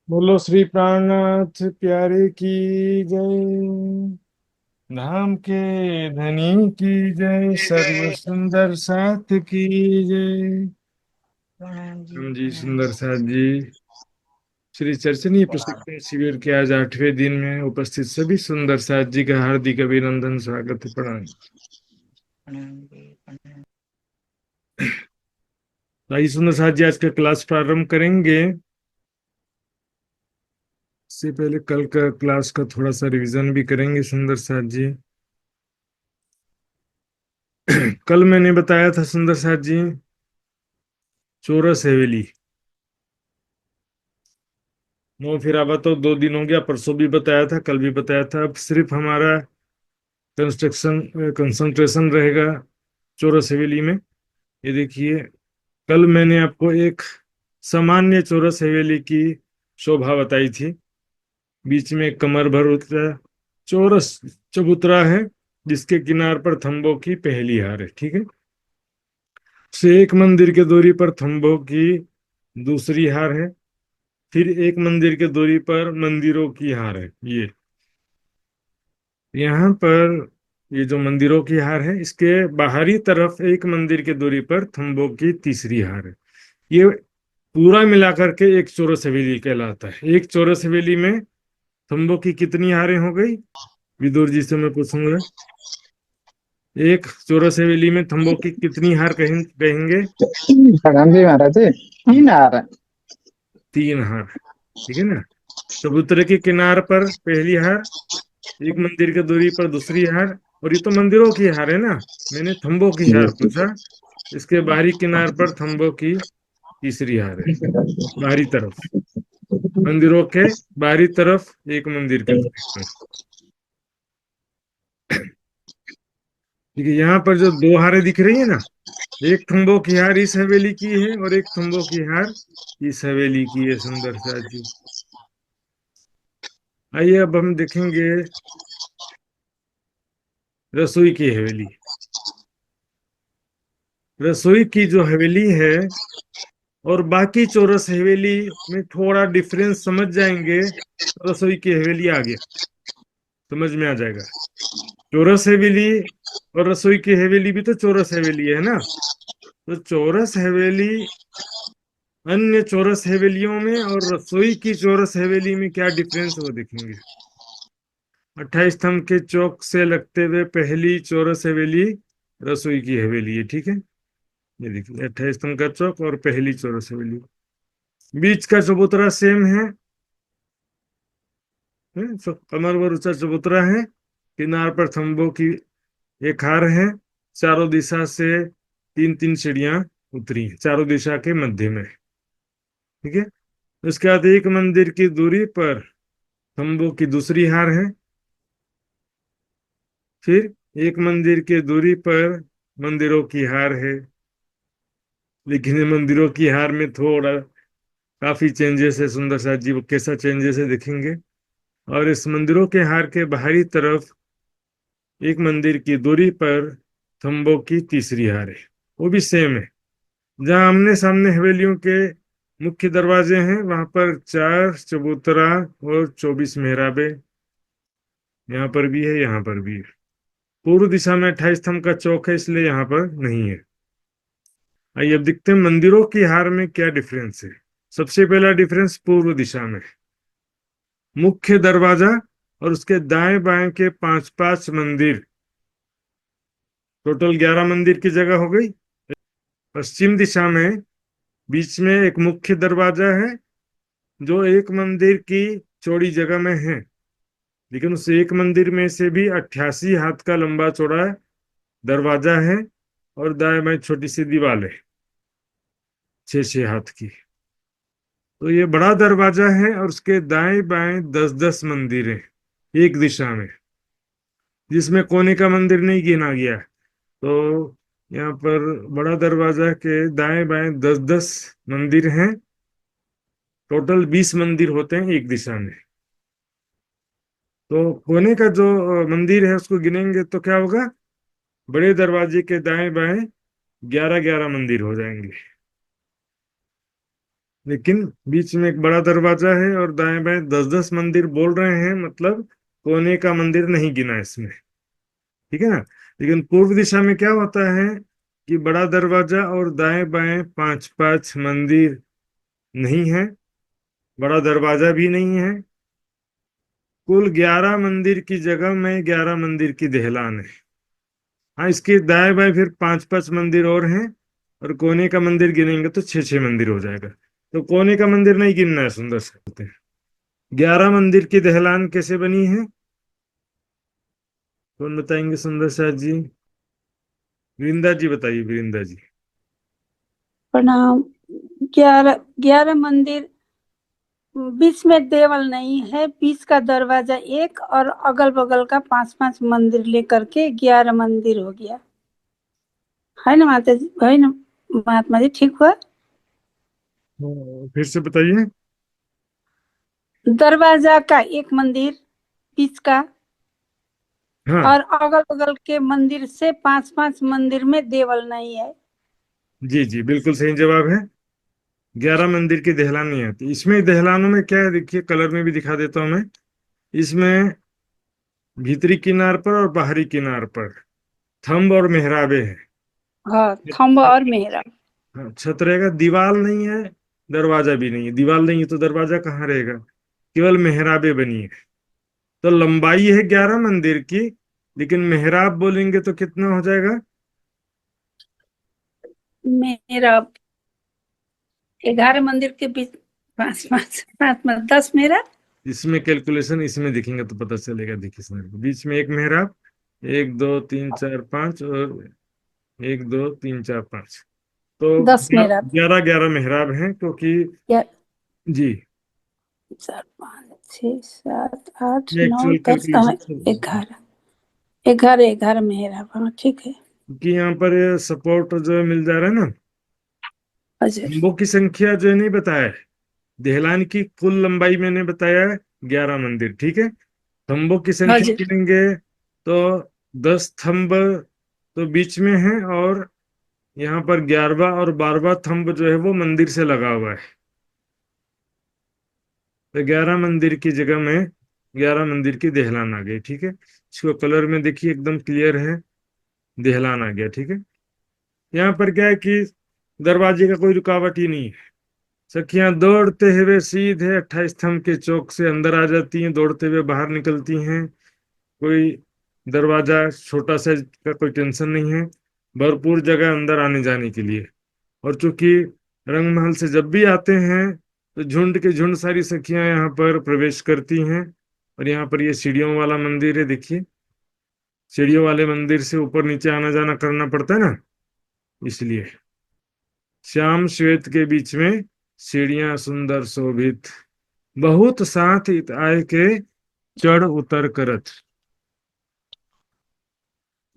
बोलो श्री प्राणनाथ प्यारे की जय। धाम के धनी की जय, सर्व सुंदर साथ की जय। प्रणाम जी, हम जी प्रणाम। सुंदर साथ जी, श्री चर्चनीय प्रशिक्षण शिविर के आज 8वें दिन में उपस्थित सभी सुंदर साथ जी का हार्दिक अभिनंदन, स्वागत है, प्रणाम। प्रणाम जी, प्रणाम। तो आइए सुंदर साथ जी, आज का क्लास प्रारंभ करेंगे। इससे पहले कल का क्लास का थोड़ा सा रिवीजन भी करेंगे सुंदर साथ जी। कल मैंने बताया था सुंदर साथ जी, चौरस हवेली। नो फिर अब तो 2 दिन हो गया, परसों भी बताया था, कल भी बताया था। अब सिर्फ हमारा कंस्ट्रक्शन कंसंट्रेशन रहेगा चौरस हवेली में। ये देखिए, कल मैंने आपको एक सामान्य चौरस हवेली की शोभा बताई थी। बीच में कमर भर उतरा चौरस चबूतरा है, जिसके किनार पर थंबों की पहली हार है, ठीक है। से एक मंदिर के दूरी पर थंबों की दूसरी हार है। फिर एक मंदिर के दूरी पर मंदिरों की हार है। ये यहाँ पर ये जो मंदिरों की हार है, इसके बाहरी तरफ एक मंदिर की दूरी पर थंबों की तीसरी हार है। ये पूरा मिलाकर के एक चौरस हवेली कहलाता है। एक चौरस हवेली में थंबों की कितनी हारें हो गई? विदुर जी से मैं पूछूंगा, एक चौरस हवेली में थंबों की कितनी हार कहेंगे? प्रणाम जी महाराज जी। तीन आ रहा 3 हार, ठीक है ना। चबूतरे के किनार पर पहली हार, एक मंदिर की दूरी पर दूसरी हार। और ये तो मंदिरों की हार है ना, मैंने थंबों की हार पूछा। इसके बाहरी किनार पर थंबों की तीसरी हार है, बाहरी तरफ, मंदिरों के बाहरी तरफ एक मंदिर के दूरी पर। ठीक है, यहाँ पर जो 2 हारें दिख रही है ना, एक थंबों की हार इस हवेली की है और एक थंबों की हार इस हवेली की है सुंदर सा जी। आइए अब हम देखेंगे रसोई की हवेली। रसोई की जो हवेली है और बाकी चौरस हवेली में थोड़ा डिफरेंस समझ जाएंगे तो रसोई की हवेली आ गया, समझ में आ जाएगा। चौरस हवेली और रसोई की हवेली भी तो चौरस हवेली है ना। तो चौरस हवेली अन्य चौरस हवेलियों में और रसोई की चौरस हवेली में क्या डिफरेंस है वो देखेंगे। 28 स्तंभ के चौक से लगते हुए पहली चौरस हवेली रसोई की हवेली है, ठीक है। ये देखिए, 28 स्तंभ का चौक और पहली चौरस हवेली। बीच का चबूतरा सेम है, सब कमर व ऊंचा चबूतरा है। किनार पर थंबों की एक हार है। चारों दिशा से 3 3 सीढ़ियां उतरी हैं, चारों दिशा के मध्य में, ठीक है। उसके बाद एक मंदिर की दूरी पर थंबों की दूसरी हार है। फिर एक मंदिर की दूरी पर मंदिरों की हार है। लेकिन ये मंदिरों की हार में थोड़ा काफी चेंजेस है सुंदर सा जी, वो कैसा चेंजेस है देखेंगे। और इस मंदिरों के हार के बाहरी तरफ एक मंदिर की दूरी पर थंबों की तीसरी हार है, वो भी सेम है। जहाँ आमने सामने हवेलियों के मुख्य दरवाजे हैं, वहां पर 4 चबूतरा और 24 मेहराबे यहाँ पर भी है, यहाँ पर भी है। पूर्व दिशा में 28 स्तंभ का चौक है, इसलिए यहाँ पर नहीं है। आइए अब देखते हैं मंदिरों की हार में क्या डिफरेंस है। सबसे पहला डिफरेंस पूर्व दिशा में, मुख्य दरवाजा और उसके दाएं बाएं के 5 5 मंदिर, टोटल 11 मंदिर की जगह हो गई। पश्चिम दिशा में बीच में एक मुख्य दरवाजा है, जो एक मंदिर की चौड़ी जगह में है। लेकिन उस एक मंदिर में से भी 88 हाथ का लंबा चौड़ा दरवाजा है और दाएं बाएं छोटी सी दीवार है, 6 6 हाथ की। तो ये बड़ा दरवाजा है और उसके दाएं बाएं 10 10 मंदिर हैं एक दिशा में, जिसमें कोने का मंदिर नहीं गिना गया है। तो यहाँ पर बड़ा दरवाजा के दाएं बाएं 10 10 मंदिर हैं। टोटल 20 मंदिर होते हैं एक दिशा में। तो कोने का जो मंदिर है उसको गिनेंगे तो क्या होगा, बड़े दरवाजे के दाएं बाएं 11 11 मंदिर हो जाएंगे। लेकिन बीच में एक बड़ा दरवाजा है और दाएं बाएं 10-10 मंदिर बोल रहे हैं, मतलब कोने का मंदिर नहीं गिना इसमें। ठीक है ना। लेकिन पूर्व दिशा में क्या होता है कि बड़ा दरवाजा और दाएं बाएं 5-5 मंदिर नहीं है, बड़ा दरवाजा भी नहीं है। कुल 11 मंदिर की जगह में 11 मंदिर की देहलान है। हाँ, इसके दाएं बाएं फिर 5-5 मंदिर और हैं, और कोने का मंदिर गिनेंगे तो 6-6 मंदिर हो जाएगा। तो कोने का मंदिर नहीं गिनना है, सुंदर से बोलते हैं। 11 मंदिर की देहलान कैसे बनी है, कौन बताएंगे? सुंदर शाह जी, वृंदा जी बताइए, वृंदा जी। प्रणाम। 11 मंदिर, बीच में देवल नहीं है, बीच का दरवाजा एक और अगल बगल का 5-5 मंदिर लेकर के 11 मंदिर हो गया। है ना माता जी, है ना महात्मा जी, ठीक हुआ। फिर से बताइए। दरवाजा का एक मंदिर बीच का, हाँ, और अगल बगल के मंदिर से 5-5 मंदिर में देवल नहीं है। जी जी, बिल्कुल सही जवाब है। 11 मंदिर की देहलान नहीं आती इसमें। देहलानों में क्या है देखिए, कलर में भी दिखा देता हूं मैं। इसमें भीतरी किनार पर और बाहरी किनार पर थंब और मेहराबे हैं। हाँ, थंब और मेहरा। हाँ, छत रहेगा, दीवार नहीं है, दरवाजा भी नहीं है। दीवार नहीं है तो दरवाजा कहाँ रहेगा, केवल मेहराबे बनी है। तो लंबाई है 11 मंदिर की, लेकिन मेहराब बोलेंगे तो कितना हो जाएगा? मेरा 11 मंदिर के बीच 5-5 5 10 मेरा। इसमें कैलकुलेशन इसमें दिखेंगे तो पता चलेगा। देखिए समझ लो, बीच में एक मेहराब, 1 2 3 4 5, और 1 2 3 4 5, तो 10 मेरा। 11 11 मेहराब हैं क्योंकि। या जी, 4 5 6 7 8 ये 9 एक्चुअल 10 हाँ, कैलकुलेशन। 11 मेरा, हाँ ठीक है। क्योंकि यहाँ पर सपोर्ट जो है मिल जा रहा है ना। अच्छा। खंभों की संख्या जो है नहीं बताया है, देहलान की कुल लंबाई मैंने बताया है 11 मंदिर, ठीक है। थंबों की संख्या अच्छा। गिनेंगे तो 10 थंब तो बीच में है, और यहाँ पर 11वां और 12वां थंब जो है वो मंदिर से लगा हुआ है। तो 11 मंदिर की जगह में 11 मंदिर की देहलान आ गई, ठीक है। इसको कलर में देखिए, एकदम क्लियर है, देहलान आ गया, ठीक है। यहाँ पर क्या है कि दरवाजे का कोई रुकावट ही नहीं है। सखियां दौड़ते हुए सीधे 28 स्तंभ के चौक से अंदर आ जाती हैं, दौड़ते हुए बाहर निकलती हैं। कोई दरवाजा छोटा सा का कोई टेंशन नहीं है, भरपूर जगह अंदर आने जाने के लिए। और चूंकि रंगमहल से जब भी आते हैं तो झुंड के झुंड सारी सखियां यहाँ पर प्रवेश करती हैं। और यहाँ पर ये सीढ़ियों वाला मंदिर है, देखिए। सीढ़ियों वाले मंदिर से ऊपर नीचे आना जाना करना पड़ता है ना, इसलिए श्याम श्वेत के बीच में सीढ़ियां सुंदर शोभित, बहुत साथ इत आए के चढ़ उतर करत।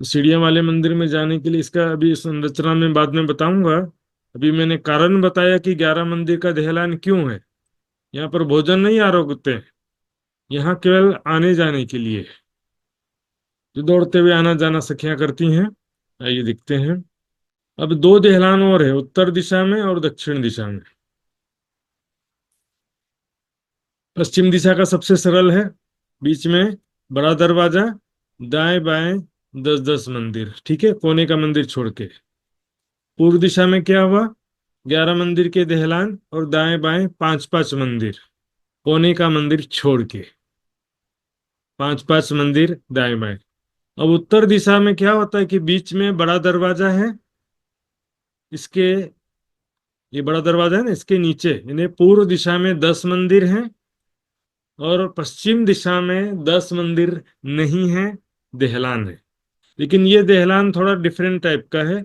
सीढ़ियां वाले मंदिर में जाने के लिए इसका अभी संरचना में बाद में बताऊंगा। अभी मैंने कारण बताया कि 11 मंदिर का देहलान क्यों है। यहाँ पर भोजन नहीं आरोगते, यहाँ केवल आने जाने के लिए जो दौड़ते हुए आना जाना सखियां करती हैं। आइए दिखते हैं। अब दो देहलान और है, उत्तर दिशा में और दक्षिण दिशा में। पश्चिम दिशा का सबसे सरल है, बीच में बड़ा दरवाजा, दाएं बाएं 10-10 मंदिर, ठीक है, कोने का मंदिर छोड़ के। पूर्व दिशा में क्या हुआ, 11 मंदिर के देहलान और दाएं बाएं 5-5 मंदिर, कोने का मंदिर छोड़ के 5-5 मंदिर दाएं बाएं। अब उत्तर दिशा में क्या होता है कि बीच में बड़ा दरवाजा है, इसके, ये बड़ा दरवाजा है ना, इसके नीचे यानी पूर्व दिशा में 10 मंदिर हैं, और पश्चिम दिशा में 10 मंदिर नहीं है, देहलान है। लेकिन ये देहलान थोड़ा डिफरेंट टाइप का है,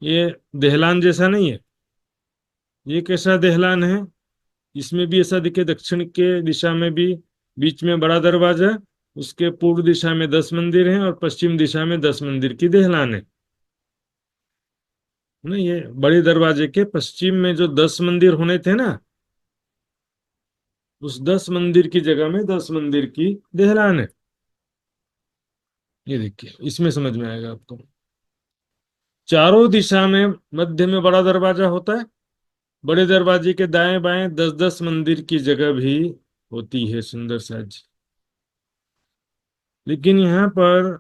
ये देहलान जैसा नहीं है। ये कैसा देहलान है, इसमें भी ऐसा दिखे, दक्षिण के दिशा में भी बीच में बड़ा दरवाजा, उसके पूर्व दिशा में 10 मंदिर हैं, और पश्चिम दिशा में 10 मंदिर की देहलान है ना। ये बड़े दरवाजे के पश्चिम में जो 10 मंदिर होने थे ना, उस 10 मंदिर की जगह में 10 मंदिर की देहलान है। ये देखिए, इसमें समझ में आएगा आपको। चारों दिशा में मध्य में बड़ा दरवाजा होता है, बड़े दरवाजे के दाएं बाएं 10-10 मंदिर की जगह भी होती है सुंदर साज। लेकिन यहाँ पर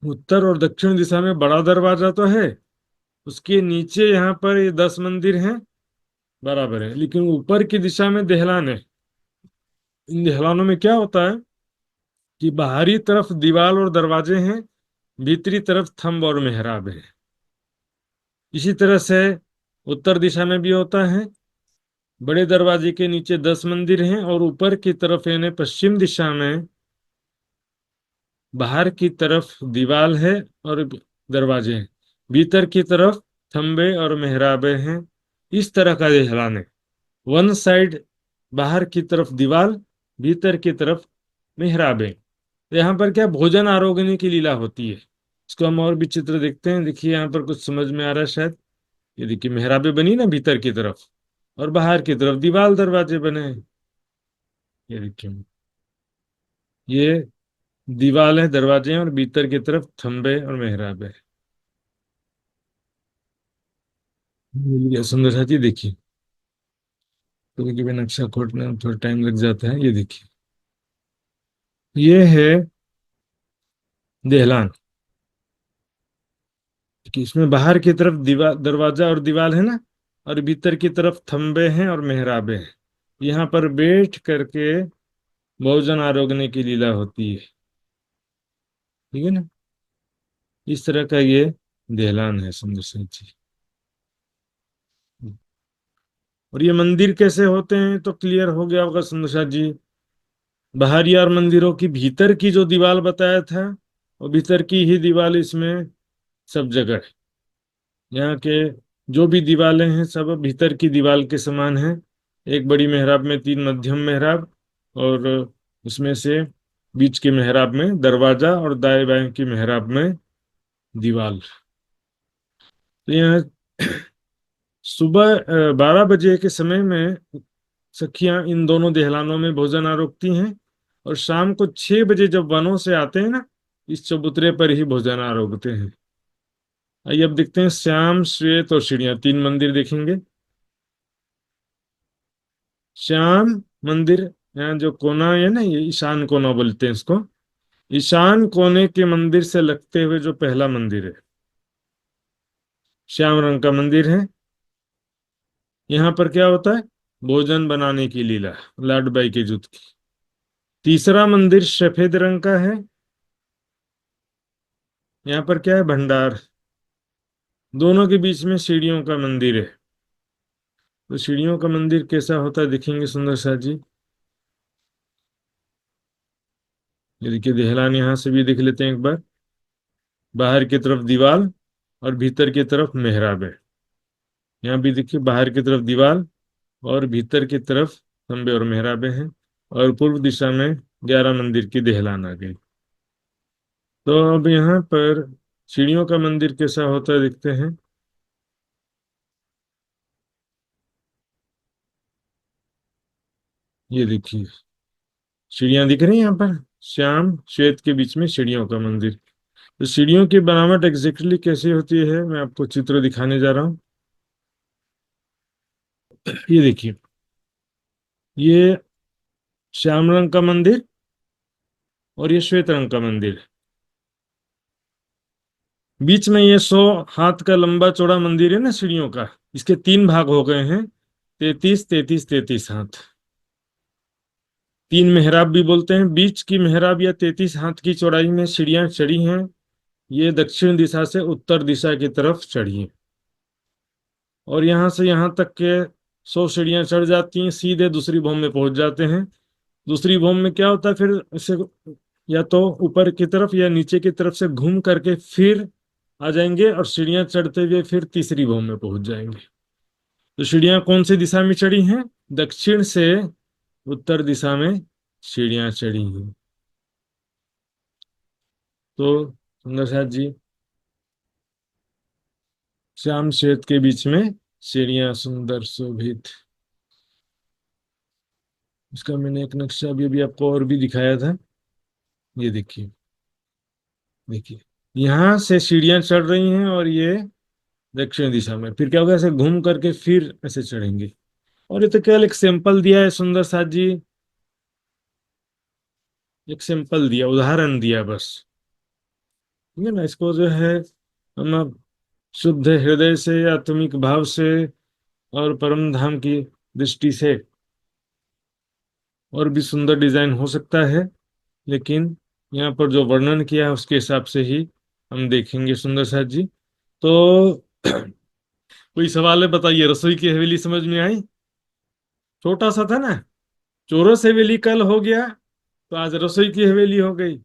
उत्तर और दक्षिण दिशा में बड़ा दरवाजा तो है, उसके नीचे यहाँ पर ये 10 मंदिर हैं, बराबर है, लेकिन ऊपर की दिशा में देहलान है। इन देहलानों में क्या होता है कि बाहरी तरफ दीवार और दरवाजे हैं, भीतरी तरफ थंब और मेहराब है। इसी तरह से उत्तर दिशा में भी होता है, बड़े दरवाजे के नीचे 10 मंदिर हैं और ऊपर की तरफ यानी पश्चिम दिशा में बाहर की तरफ दीवार है और दरवाजे हैं, भीतर की तरफ थंबे और मेहराबे हैं। इस तरह का देहलान है। वन साइड बाहर की तरफ दीवार, भीतर की तरफ मेहराबे। यहाँ पर क्या भोजन आरोगने की लीला होती है। इसको हम और भी चित्र देखते हैं। देखिए यहाँ पर कुछ समझ में आ रहा है शायद। ये देखिए मेहराबे बनी ना भीतर की तरफ, और बाहर की तरफ दीवार दरवाजे बने हैं। ये देखिए, ये दीवार है, दरवाजे हैं, और भीतर की तरफ थंबे और मेहराब है। ये सुंदर साथी देखिए, कभी कभी नक्शा खोजने में थोड़ा टाइम लग जाता है। ये देखिए, ये है देहलान कि इसमें बाहर की तरफ दीवार दरवाजा और दीवार है ना, और भीतर की तरफ थंबे हैं और मेहराबे हैं। यहाँ पर बैठ करके भोजन आरोगने की लीला होती है। ठीक है ना। इस तरह का ये देहलान है सुंदर साथी। और ये मंदिर कैसे होते हैं तो क्लियर हो गया होगा सुंदर साथ जी। बाहरी और मंदिरों की भीतर की जो दीवार बताया था, और भीतर की ही दीवार इसमें सब जगह है। यहाँ के जो भी दीवारें हैं सब भीतर की दीवार के समान है। एक बड़ी मेहराब में 3 मध्यम मेहराब, और उसमें से बीच के मेहराब में दरवाजा, और दाएं बाएं की मेहराब में दीवार। तो यहाँ सुबह 12 बजे के समय में सखियां इन दोनों दहलानों में भोजन आरोगती हैं, और शाम को 6 बजे जब वनों से आते हैं ना, इस चबूतरे पर ही भोजन आरोगते हैं। आइए अब देखते हैं श्याम, श्वेत और चिड़िया, 3 मंदिर देखेंगे। श्याम मंदिर, यहाँ जो कोना है ना, ये ईशान कोना बोलते हैं इसको। ईशान कोने के मंदिर से लगते हुए जो पहला मंदिर है, श्याम रंग का मंदिर है। यहाँ पर क्या होता है, भोजन बनाने की लीला, लाडबाई के जुत की। तीसरा मंदिर सफेद रंग का है। यहाँ पर क्या है, भंडार। दोनों के बीच में सीढ़ियों का मंदिर है। तो सीढ़ियों का मंदिर कैसा होता है देखेंगे सुंदर सा जी। ये देखिए देहलान, यहाँ से भी देख लेते हैं एक बार। बाहर की तरफ दीवार और भीतर की तरफ मेहराब है। यहाँ भी देखिए बाहर की तरफ दीवार और भीतर की तरफ खंबे और मेहराबे हैं। और पूर्व दिशा में 11 मंदिर की देहलान आ गई। तो अब यहाँ पर सीढ़ियों का मंदिर कैसा होता है देखते हैं। ये देखिए सीढ़ियां दिख रही हैं यहाँ पर, श्याम श्वेत के बीच में सीढ़ियों का मंदिर। तो सीढ़ियों की बनावट एग्जैक्टली कैसी होती है मैं आपको चित्र दिखाने जा रहा हूँ। ये देखिए, ये श्याम रंग का मंदिर और ये श्वेत रंग का मंदिर। बीच में ये 100 हाथ का लंबा चौड़ा मंदिर है ना सीढ़ियों का, इसके 3 भाग हो गए हैं, 33 33 33 हाथ। 3 मेहराब भी बोलते हैं। बीच की मेहराब या 33 हाथ की चौड़ाई में सीढ़ियां चढ़ी हैं। ये दक्षिण दिशा से उत्तर दिशा की तरफ चढ़ी हैं, और यहाँ से यहाँ तक के 100 सीढ़ियां चढ़ जाती हैं, सीधे दूसरी भौम में पहुंच जाते हैं। दूसरी भौम में क्या होता है, फिर इसे या तो ऊपर की तरफ या नीचे की तरफ से घूम करके फिर आ जाएंगे, और सीढ़ियां चढ़ते हुए फिर तीसरी भौम में पहुंच जाएंगे। तो सीढ़ियां कौन सी दिशा में चढ़ी हैं, दक्षिण से उत्तर दिशा में सीढ़ियां चढ़ी हैं। तो सुंदर साथ जी, श्याम श्वेत के बीच में सीढ़ियां सुंदर शोभित। इसका मैंने एक नक्शा भी अभी आपको और भी दिखाया था। ये देखिए, देखिए यहाँ से सीढ़ियां चढ़ रही हैं, और ये दक्षिण दिशा में। फिर क्या होगा, ऐसे घूम करके फिर ऐसे चढ़ेंगे। और ये तो केवल एक सैंपल दिया है सुंदर साथ जी, एक सिंपल दिया, उदाहरण दिया बस। ठीक है ना। इसको जो है हम अब शुद्ध हृदय से, आत्मिक भाव से और परम धाम की दृष्टि से और भी सुंदर डिजाइन हो सकता है, लेकिन यहाँ पर जो वर्णन किया है उसके हिसाब से ही हम देखेंगे सुंदर साथ जी। तो कोई सवाल है बताइए। रसोई की हवेली समझ में आई? छोटा सा था ना। चौरस हवेली कल हो गया, तो आज रसोई की हवेली हो गई।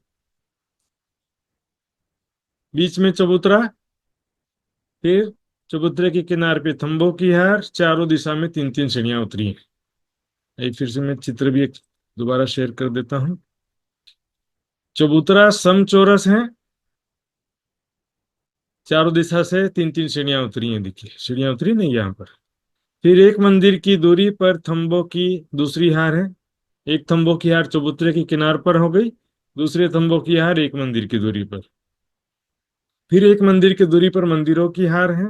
बीच में चबूतरा, फिर चबूतरे के किनारे पे थंबों की हार, चारों दिशा में तीन तीन सीढ़ियां उतरी हैं। एक फिर से मैं चित्र भी एक दोबारा शेयर कर देता हूँ। चबूतरा समचौरस है, चारों दिशा से तीन तीन सीढ़ियां उतरी हैं। देखिए सीढ़ियां उतरी नहीं यहाँ पर। फिर एक मंदिर की दूरी पर थंबों की दूसरी हार है। एक थंबों की हार चबूतरे के किनार पर हो गई, दूसरे थंबों की हार एक मंदिर की दूरी पर। फिर एक मंदिर की दूरी पर मंदिरों की हार है,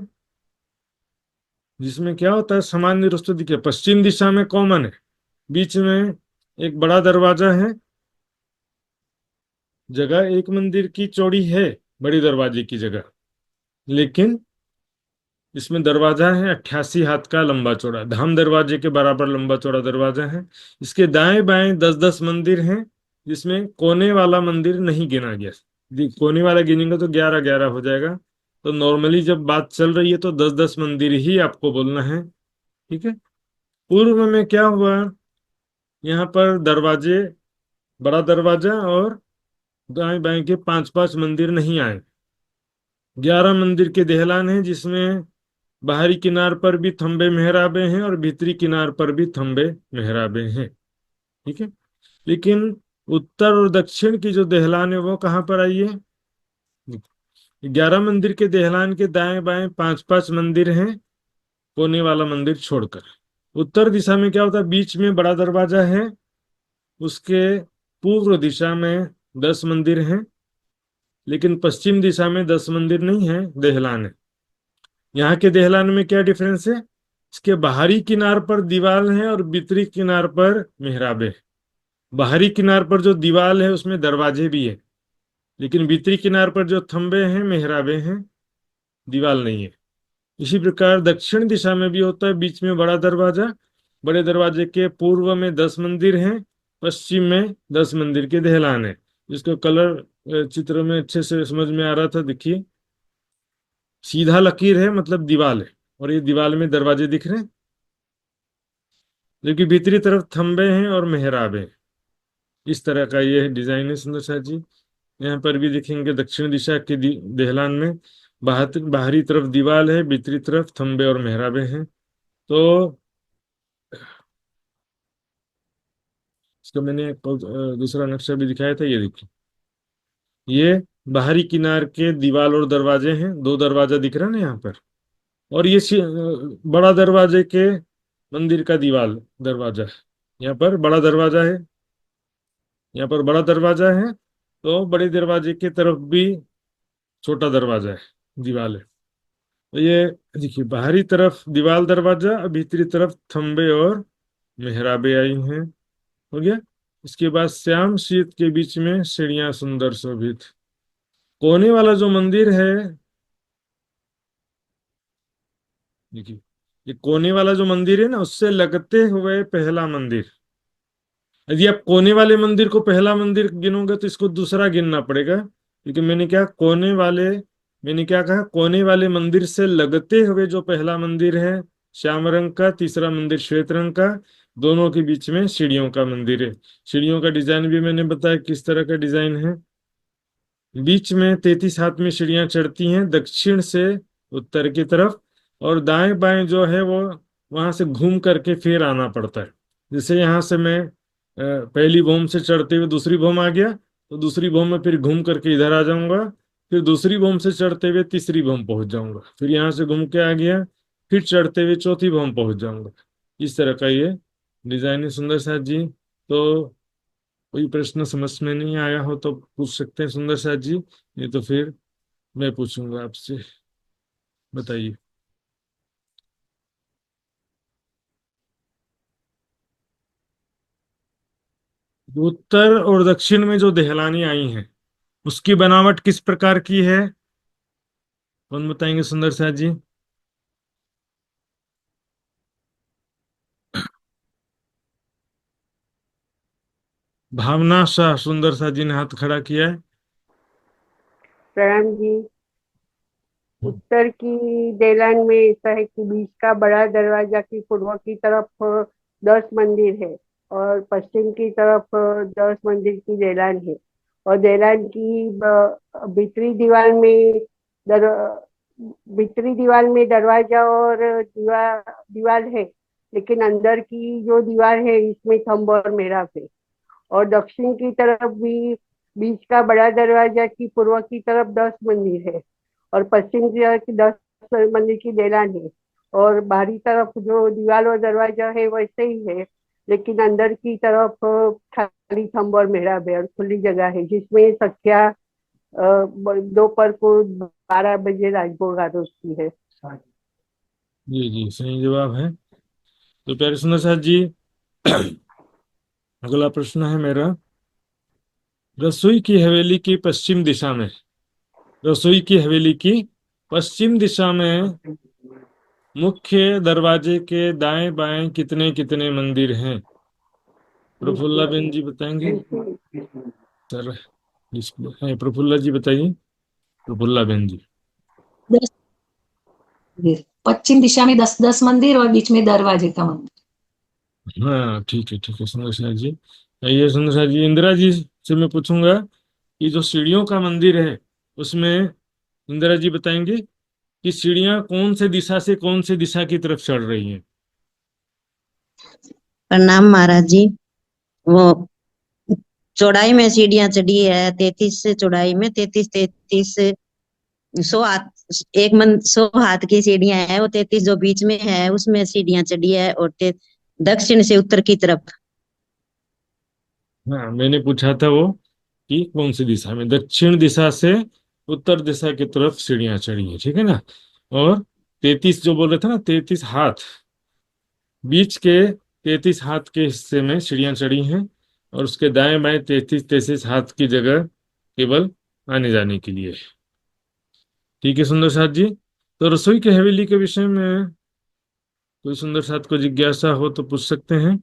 जिसमें क्या होता है, सामान्य रूप से देखिए पश्चिम दिशा में कॉमन है, बीच में एक बड़ा दरवाजा है। जगह एक मंदिर की चौड़ी है, बड़ी दरवाजे की जगह, लेकिन इसमें दरवाजा है 88 हाथ का लंबा चौड़ा, धाम दरवाजे के बराबर लंबा चौड़ा दरवाजा है। इसके दाएं बाएं 10-10 मंदिर हैं, जिसमें कोने वाला मंदिर नहीं गिना गया। कोने वाला गिनेंगे तो 11-11 हो जाएगा। तो नॉर्मली जब बात चल रही है तो 10-10 मंदिर ही आपको बोलना है। ठीक है। पूर्व में क्या हुआ, यहाँ पर दरवाजे, बड़ा दरवाजा और दाएं बाएं के 5-5 मंदिर नहीं आए। 11 मंदिर के देहलान है, जिसमें बाहरी किनार पर भी थंबे मेहराबे हैं और भीतरी किनार पर भी थंबे मेहराबे हैं। ठीक है। लेकिन उत्तर और दक्षिण की जो देहलान है वो कहाँ पर आई है? 11 मंदिर के देहलान के दाएं बाएं 5-5 मंदिर हैं, कोने वाला मंदिर छोड़कर। उत्तर दिशा में क्या होता है, बीच में बड़ा दरवाजा है, उसके पूर्व दिशा में 10 मंदिर हैं, लेकिन पश्चिम दिशा में 10 मंदिर नहीं है, देहलान है। यहाँ के देहलान में क्या डिफरेंस है, इसके बाहरी किनार पर दीवार है और भीतरी किनार पर मेहराबे है। बाहरी किनार पर जो दीवार है उसमें दरवाजे भी है, लेकिन भीतरी किनार पर जो थंबे हैं मेहराबे हैं, दीवार नहीं है। इसी प्रकार दक्षिण दिशा में भी होता है, बीच में बड़ा दरवाजा, बड़े दरवाजे के पूर्व में 10 मंदिर हैं, पश्चिम में 10 मंदिर के देहलान है। जिसको कलर चित्र में अच्छे से समझ में आ रहा था, देखिए सीधा लकीर है मतलब दीवार है, और ये दीवार में दरवाजे दिख रहे हैं, जबकि भीतरी तरफ थंबे हैं और मेहराब है। इस तरह का ये डिजाइन है सुंदर साथ जी। यहाँ पर भी देखेंगे दक्षिण दिशा के देहलान में बाहरी तरफ दीवार है, भीतरी तरफ थंबे और मेहराबे हैं। तो इसका मैंने एक दूसरा नक्शा भी दिखाया था, ये देखिए। ये बाहरी किनार के दीवार और दरवाजे हैं, दो दरवाजा दिख रहा है ना यहाँ पर। और ये बड़ा दरवाजे के मंदिर का दीवार दरवाजा है। यहाँ पर बड़ा दरवाजा है, यहाँ पर बड़ा दरवाजा है, तो बड़े दरवाजे की तरफ भी छोटा दरवाजा है, दीवार है। तो ये देखिए बाहरी तरफ दीवार दरवाजा, भीतरी तरफ थंबे और मेहराबे आई हैं। हो गया। इसके बाद श्याम शीत के बीच में सीढ़ियां सुंदर शोभित। कोने वाला जो मंदिर है, देखिए ये कोने वाला जो मंदिर है ना, उससे लगते हुए पहला मंदिर। यदि आप कोने वाले मंदिर को पहला मंदिर गिनोगे तो इसको दूसरा गिनना पड़ेगा, क्योंकि मैंने क्या कहा, कोने वाले मंदिर से लगते हुए जो पहला मंदिर है श्याम रंग का, तीसरा मंदिर श्वेत रंग का, दोनों के बीच में सीढ़ियों का मंदिर है। सीढ़ियों का डिजाइन भी मैंने बताया किस तरह का डिजाइन है। बीच में 33 हाथ में सीढ़ियां चढ़ती हैं दक्षिण से उत्तर की तरफ, और दाएं बाएं जो है वो वहां से घूम करके फिर आना पड़ता है। जैसे यहाँ से मैं पहली भूम से चढ़ते हुए दूसरी भूम आ गया, तो दूसरी भूम में फिर घूम करके इधर आ जाऊंगा, फिर दूसरी भूम से चढ़ते हुए तीसरी भूम पहुंच जाऊंगा, फिर यहाँ से घूम के आ गया, फिर चढ़ते हुए चौथी भूम पहुंच जाऊंगा। इस तरह का ये डिजाइन है सुंदर साथ जी। तो कोई प्रश्न समझ में नहीं आया हो तो पूछ सकते हैं सुंदर साथ जी, नहीं तो फिर मैं पूछूंगा आपसे। बताइए। उत्तर और दक्षिण में जो दहलानी आई हैं उसकी बनावट किस प्रकार की है? कौन बताएंगे सुंदर साथ जी? भावना शाह सुंदर साथ जी ने हाथ खड़ा किया है। प्रणाम जी। उत्तर की देलान में ऐसा है कि बीच का बड़ा दरवाजा की पूर्व की तरफ 10 मंदिर है और पश्चिम की तरफ 10 मंदिर की देलान है। और देलान की भीतरी दीवार में दर भीतरी दीवार में दरवाजा और दीवार दीवार है, लेकिन अंदर की जो दीवार है इसमें थंब और मेहराब है। और दक्षिण की तरफ भी बीच का बड़ा दरवाजा की पूर्व की तरफ 10 मंदिर है और पश्चिम की तरफ 10 मंदिर की देलान है। और बाहरी तरफ जो दीवार और दरवाजा है वैसे ही है, लेकिन अंदर की तरफ खाली थंब और मेहराब है और खुली जगह है, जिसमें संख्या दोपहर को 12 बजे राजभोग आरती है। जी जी, सही जवाब है। तो प्यारे सुंदर साथ जी, अगला प्रश्न है मेरा। रसोई की हवेली की पश्चिम दिशा में, रसोई की हवेली की पश्चिम दिशा में मुख्य दरवाजे के दाएं बाएं कितने कितने मंदिर हैं? प्रफुल्ला बेन जी बताएंगे। सर डिस्प्ले है, प्रफुल्ला जी बताइए। प्रफुल्ला बेन जी। 10 मंदिर, पश्चिम दिशा में 10-10 मंदिर और बीच में दरवाजे का मंदिर। हाँ ठीक है सुंदर साथ जी। ये सुंदर साथ जी, इंदिरा जी से मैं पूछूंगा कि जो सीढ़ियों का मंदिर है उसमें इंदिरा जी बताएंगे कि सीढ़ियां कौन से दिशा से कौन से दिशा की तरफ चढ़ रही हैं? प्रणाम महाराज जी। वो चौड़ाई में सीढ़ियां चढ़ी है 33 से, चौड़ाई में 33 100 हाथ, 100 हाथ की सीढ़ियां है। वो 33 जो बीच में है उसमें सीढ़ियां चढ़ी है, और दक्षिण से उत्तर की तरफ। हाँ, मैंने पूछा था वो कि कौन सी दिशा में, दक्षिण दिशा से उत्तर दिशा की तरफ सीढ़ियां चढ़ी हैं, ठीक है ना। और 33 जो बोल रहे थे ना, 33 हाथ, बीच के 33 हाथ के हिस्से में सीढ़ियां चढ़ी हैं और उसके दाएं बाएं 33 हाथ की जगह केवल आने जाने के लिए। ठीक है सुंदर साथ जी। तो रसोई की हवेली के विषय में कोई सुंदर साथ को जिज्ञासा हो तो पूछ सकते हैं।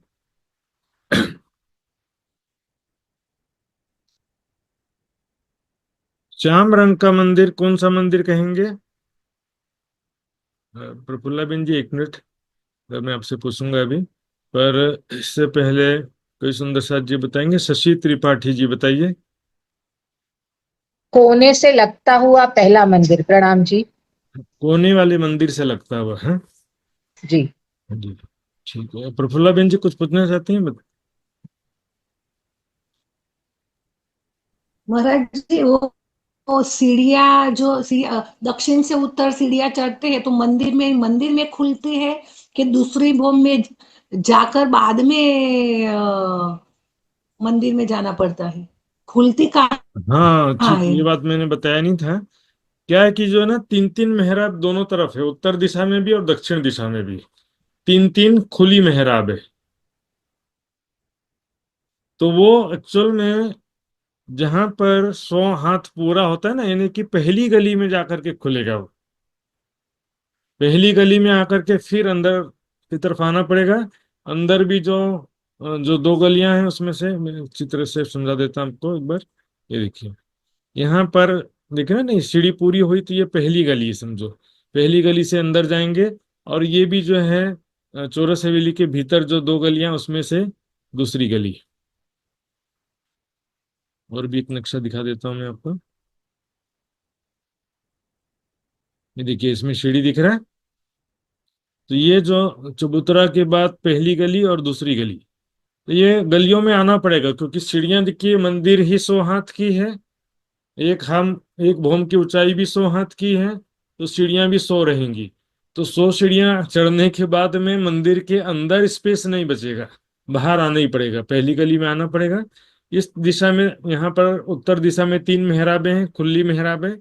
श्याम रंग का मंदिर कौन सा मंदिर कहेंगे? प्रफुल्ला बेन जी, 1 मिनट, मैं आपसे पूछूंगा अभी, पर इससे पहले कोई सुंदर साथ जी बताएंगे। शशि त्रिपाठी जी बताइए। कोने से लगता हुआ पहला मंदिर। प्रणाम जी। कोने वाले मंदिर से लगता हुआ है। जी। जी ठीक है। प्रफुल्ला बेन जी कुछ पूछना चाहती हैं? महाराज जी, वो सीढ़ियाँ जो दक्षिण से उत्तर सीढ़ियाँ चढ़ते हैं तो मंदिर में खुलती है कि दूसरी भूमि में जाकर बाद में मंदिर में जाना पड़ता है? खुलती कहाँ हाँ ठीक, है? ये बात मैंने बताया नहीं था। क्या है कि जो है ना, 3-3 मेहराब दोनों तरफ है, उत्तर दिशा में भी और दक्षिण दिशा में भी 3-3 खुली मेहराब है। तो वो एक्चुअल में जहां पर 100 हाथ पूरा होता है ना, यानी कि पहली गली में जाकर के खुलेगा वो, पहली गली में आकर के फिर अंदर की तरफ आना पड़ेगा। अंदर भी जो जो 2 गलियां हैं उसमें से मैं चित्र से समझा देता हूं आपको एक बार। ये देखिए, यहाँ पर देखिए ना, नहीं सीढ़ी पूरी हुई तो ये पहली गली है समझो। पहली गली से अंदर जाएंगे और ये भी जो है चौरस हवेली के भीतर जो 2 गलियां उसमें से दूसरी गली। और भी एक नक्शा दिखा देता हूं मैं आपको। ये देखिए, इसमें सीढ़ी दिख रहा है। तो ये जो चबूतरा के बाद पहली गली और दूसरी गली, तो ये गलियों में आना पड़ेगा क्योंकि सीढ़ियां देखिए, मंदिर ही 100 हाथ की है। एक भौम की ऊंचाई भी 100 हाथ की है, तो सीढ़ियां भी 100 रहेंगी। तो 100 सीढ़ियां चढ़ने के बाद में मंदिर के अंदर स्पेस नहीं बचेगा, बाहर आना ही पड़ेगा, पहली गली में आना पड़ेगा। इस दिशा में, यहाँ पर उत्तर दिशा में 3 मेहराबें हैं, खुली मेहराबें।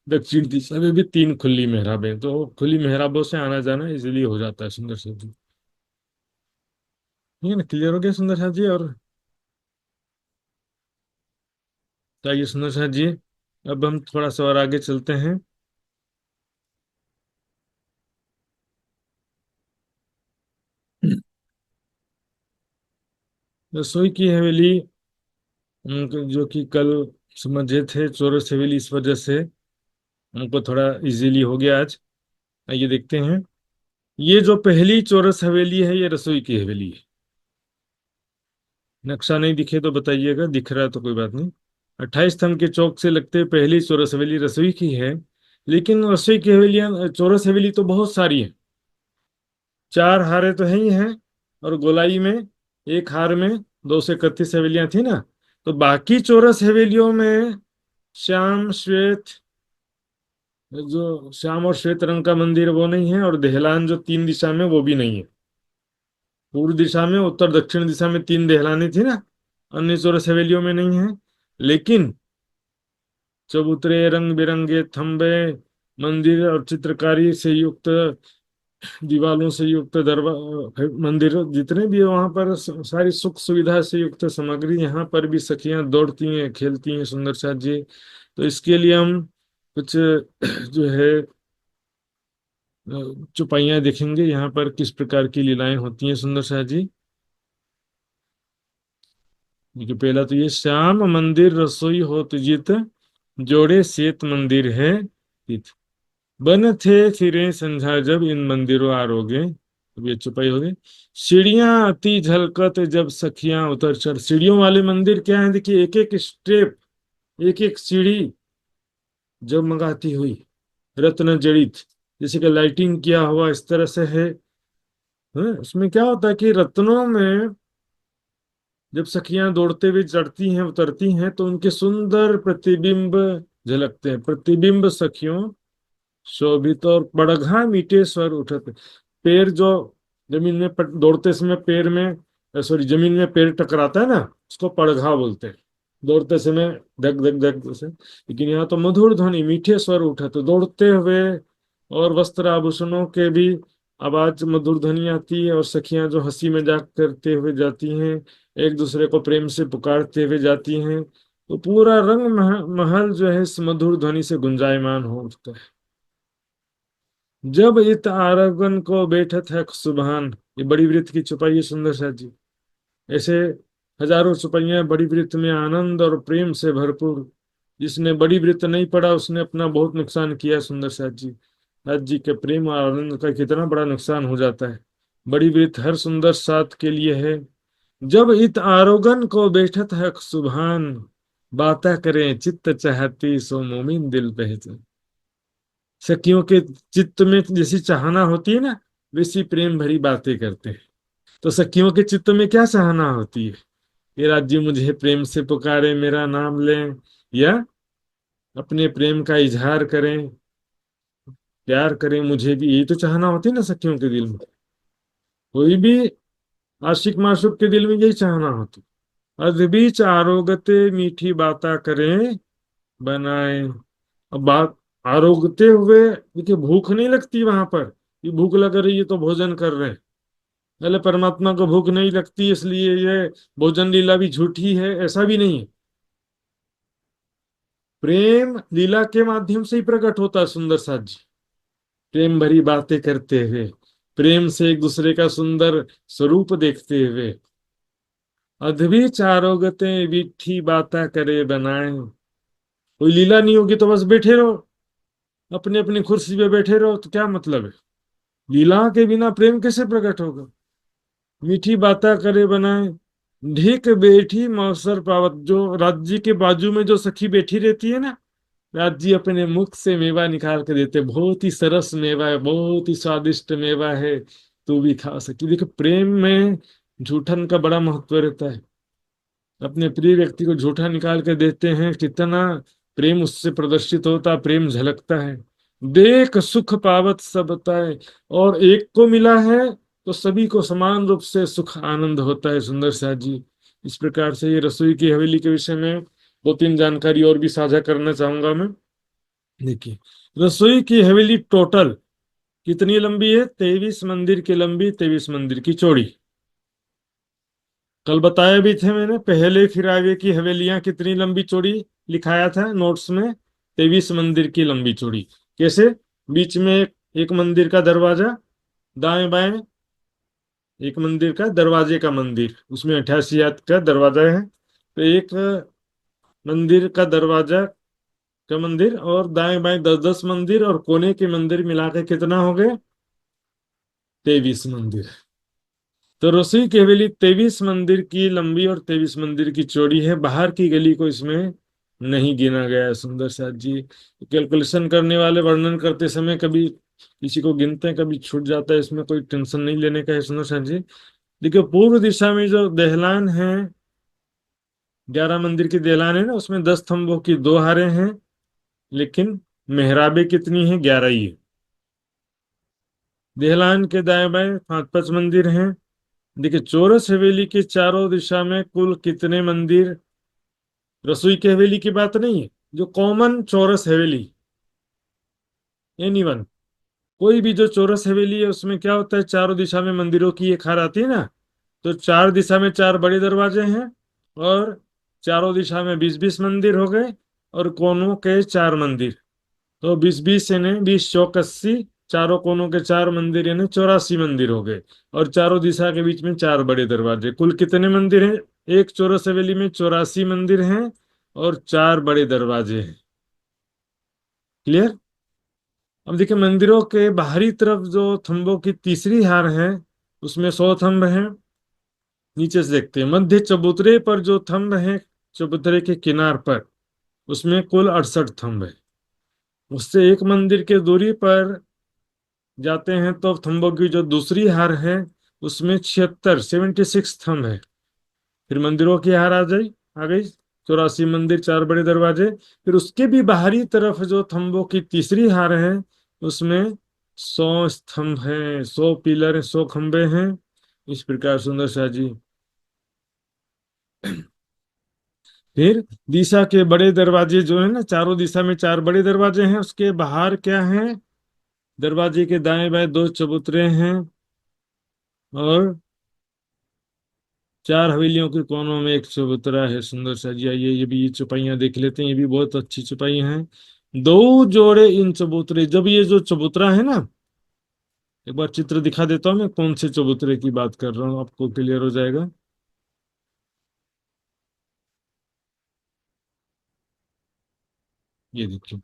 दक्षिण दिशा में भी 3 खुली मेहराबें, तो खुली मेहराबों से आना जाना इजीली हो जाता है सुंदर साथ जी। ठीक है ना, क्लियर हो गया सुंदर साथ जी? और तो आइए सुनो शाह जी, अब हम थोड़ा सा और आगे चलते हैं। रसोई की हवेली, जो कि कल समझे थे चौरस हवेली, इस वजह से हमको थोड़ा इजीली हो गया आज। आइए देखते हैं। ये जो पहली चौरस हवेली है, ये रसोई की हवेली है। नक्शा नहीं दिखे तो बताइएगा, दिख रहा है तो कोई बात नहीं। 28 स्तंभ के चौक से लगते हुए पहली चौरस हवेली रसोई की है। लेकिन रसोई की हवेलियां, चौरस हवेली तो बहुत सारी है। 4 हारे तो है ही हैं, और गोलाई में एक हार में 231 हवेलियां थी ना। तो बाकी चौरस हवेलियों में श्याम श्वेत, जो श्याम और श्वेत रंग का मंदिर वो नहीं है, और देहलान जो 3 दिशा में वो भी नहीं है। पूर्व दिशा में, उत्तर दक्षिण दिशा में 3 देहलानी थी ना, अन्य चौरस हवेलियों में नहीं है। लेकिन चबूतरे, रंग बिरंगे थंबे, मंदिर और चित्रकारी से युक्त दीवालों से युक्त दरबार मंदिर जितने भी है, वहां पर सारी सुख सुविधा से युक्त सामग्री। यहाँ पर भी सखियां दौड़ती हैं, खेलती हैं सुंदर साथ जी। तो इसके लिए हम कुछ जो है चौपाइयाँ देखेंगे, यहाँ पर किस प्रकार की लीलाएं होती हैं सुंदर साथ जी। देखिए, पहला तो ये श्याम मंदिर रसोई होत जित, जोड़े सेत मंदिर है तित। बन थे फिरे संझा जब, इन मंदिरों आरोगे। अब ये चुपाई हो गई। सीढ़ियां अति झलकत जब सखियां उतर चढ़। सीढ़ियों वाले मंदिर क्या है, देखिए, एक एक स्टेप, एक एक सीढ़ी जगमगाती हुई, रत्न जड़ित, जैसे कि लाइटिंग किया हुआ इस तरह से है। उसमें क्या होता है कि रत्नों में जब सखियां दौड़ते हुए चढ़ती हैं उतरती हैं, तो उनके सुंदर प्रतिबिंब झलकते हैं। प्रतिबिंब सखियों शोभित और बड़घा मीठे स्वर उठत। पैर जो जमीन में दौड़ते समय पैर में, सॉरी, जमीन में पैर टकराता है ना, उसको पड़घा बोलते हैं। दौड़ते समय धक धक धक से। लेकिन यहाँ तो मधुर ध्वनि, मीठे स्वर उठत, दौड़ते हुए, और वस्त्र आभूषणों के भी आवाज, मधुर ध्वनि आती है। और सखियां जो हंसी मजाक करते हुए जाती हैं, एक दूसरे को प्रेम से पुकारते हुए जाती हैं, तो पूरा रंग महल जो है इस मधुर ध्वनि से गुंजायमान हो उठता है। जब इत आरगन को बैठत है सुबहान। ये बड़ी वृत्त की चौपाई है सुंदर साथ जी। ऐसे हजारों चौपाइयां बड़ी वृत्त में आनंद और प्रेम से भरपूर। जिसने बड़ी वृत्त नहीं पढ़ा उसने अपना बहुत नुकसान किया सुंदर साथ जी। साथ जी के प्रेम और आनंद का कितना बड़ा नुकसान हो जाता है। बड़ी वृत्त हर सुंदर साथ के लिए है। जब इत आरोगन को बैठत है सुबहान, बाता करें चित्त चाहती सो मोमिन दिल पहचान। सखियों के चित्त में जैसी चाहना होती है ना, वैसी प्रेम भरी बातें करते हैं। तो सखियों के चित्त में क्या चाहना होती है? ये राज्य मुझे प्रेम से पुकारे, मेरा नाम लें, या अपने प्रेम का इजहार करें, प्यार करें मुझे भी। यही तो चाहना होती है ना सखियों के दिल में। कोई भी आशिक माशुक के दिल में यही चाहना होती। अदबीच आरोगते मीठी बाता करें बनाए। अब बात आरोगते हुए, देखिए, भूख नहीं लगती वहां पर। ये भूख लग रही है तो भोजन कर रहे हैं। पहले परमात्मा को भूख नहीं लगती इसलिए ये भोजन लीला भी झूठी है, ऐसा भी नहीं है। प्रेम लीला के माध्यम से ही प्रकट होता है सुंदर साथ जी। प्रेम भरी बातें करते हुए, प्रेम से एक दूसरे का सुंदर स्वरूप देखते हुए। अदभी चारोगते मीठी बाता करे बनाए। कोई लीला नहीं होगी तो बस बैठे रहो, अपने अपनी कुर्सी पे बैठे रहो, तो क्या मतलब है? लीला के बिना प्रेम कैसे प्रकट होगा? मीठी बातें करे बनाए। ढीक बैठी मौसर पावत। जो राज्य के बाजू में जो सखी बैठी रहती है ना, राज्य अपने मुख से मेवा निकाल के देते, बहुत ही सरस मेवा है, बहुत ही स्वादिष्ट मेवा है, तू भी खा सकी। देखो, प्रेम में जूठन का बड़ा महत्व रहता है। अपने प्रिय व्यक्ति को झूठा निकाल के देते हैं, कितना प्रेम उससे प्रदर्शित होता, प्रेम झलकता है। देख सुख पावत सब बताए। और एक को मिला है तो सभी को समान रूप से सुख आनंद होता है सुंदर साथ जी। इस प्रकार से ये रसोई की हवेली के विषय में 2-3 जानकारी और भी साझा करना चाहूंगा मैं। देखिए, रसोई की हवेली टोटल कितनी लंबी है? 23 मंदिर की लंबी, 23 मंदिर की चौड़ी। कल बताया भी थे मैंने, पहले फिर आगे की हवेलियां कितनी लंबी चौड़ी लिखाया था नोट्स में, 23 मंदिर की लंबी चौड़ी। कैसे? बीच में एक मंदिर का दरवाजा, दाएं बाएं एक मंदिर का दरवाजे का मंदिर, उसमें 88 हाथ का दरवाजा है। तो एक मंदिर का दरवाजा का मंदिर और दाएं बाएं 10-10 मंदिर और कोने के मंदिर मिला के कितना हो गए? 23 मंदिर। तो रसोई की हवेली 23 मंदिर की लंबी और 23 मंदिर की चौड़ी है। बाहर की गली को इसमें नहीं गिना गया है। सुंदर साथ जी, कैलकुलेशन करने वाले वर्णन करते समय कभी किसी को गिनते हैं, कभी छूट जाता है, इसमें कोई टेंशन नहीं लेने का है। सुंदर साथ जी देखिए, पूर्व दिशा में जो दहलान है, 11 मंदिर की दहलान है ना, उसमें 10 थंबों की 2 हारें हैं, लेकिन मेहराबें कितनी हैं? 11 ही है। दहलान के दाएं बाएं 5-5 मंदिर हैं। देखिए, चौरस हवेली के चारों दिशा में कुल कितने मंदिर? रसोई की हवेली की बात नहीं है, जो कॉमन चौरस हवेली, एनी वन, कोई भी जो चौरस हवेली है उसमें क्या होता है? चारों दिशा में मंदिरों की एक हार आती है ना। तो चार दिशा में 4 बड़े दरवाजे हैं और चारों दिशा में 20-20 मंदिर हो गए और कोनों के 4 मंदिर। तो 20-20 यानी 20 चौक 80, चारों कोनों के 4 मंदिर यानी 84 मंदिर हो गए और चारों दिशा के बीच में 4 बड़े दरवाजे। कुल कितने मंदिर हैं? एक चौरस हवेली में 84 मंदिर हैं और 4 बड़े दरवाजे हैं। क्लियर? अब देखिए, मंदिरों के बाहरी तरफ जो थंबों की तीसरी हार है उसमें 100 थंब हैं। नीचे से देखते हैं, मध्य चबूतरे पर जो थंब है, चबूतरे के किनार पर, उसमें कुल 68 थंब है। उससे एक मंदिर के दूरी पर जाते हैं तो थंबों की जो दूसरी हार है उसमें 76 थंब है। फिर मंदिरों की हार आ गई 84 मंदिर, 4 बड़े दरवाजे। फिर उसके भी बाहरी तरफ जो थंबों की तीसरी हार है उसमें 100 स्तंभ हैं, 100 पिलर, 100 खंबे हैं। इस प्रकार सुंदर शाह जी। फिर दिशा के बड़े दरवाजे जो है ना, चारों दिशा में 4 बड़े दरवाजे हैं, उसके बाहर क्या है? दरवाजे के दाएं बाएं 2 चबूतरे हैं और 4 हवेलियों के कोनों में एक चबूतरा है। सुंदर सा जी, आइए ये भी, ये चौपाइयां देख लेते हैं, ये भी बहुत अच्छी चौपाई हैं। 2 जोड़े इन चबूतरे, जब ये जो चबूतरा है ना, एक बार चित्र दिखा देता हूं मैं कौन से चबूतरे की बात कर रहा हूँ, आपको क्लियर हो जाएगा। ये देखिए,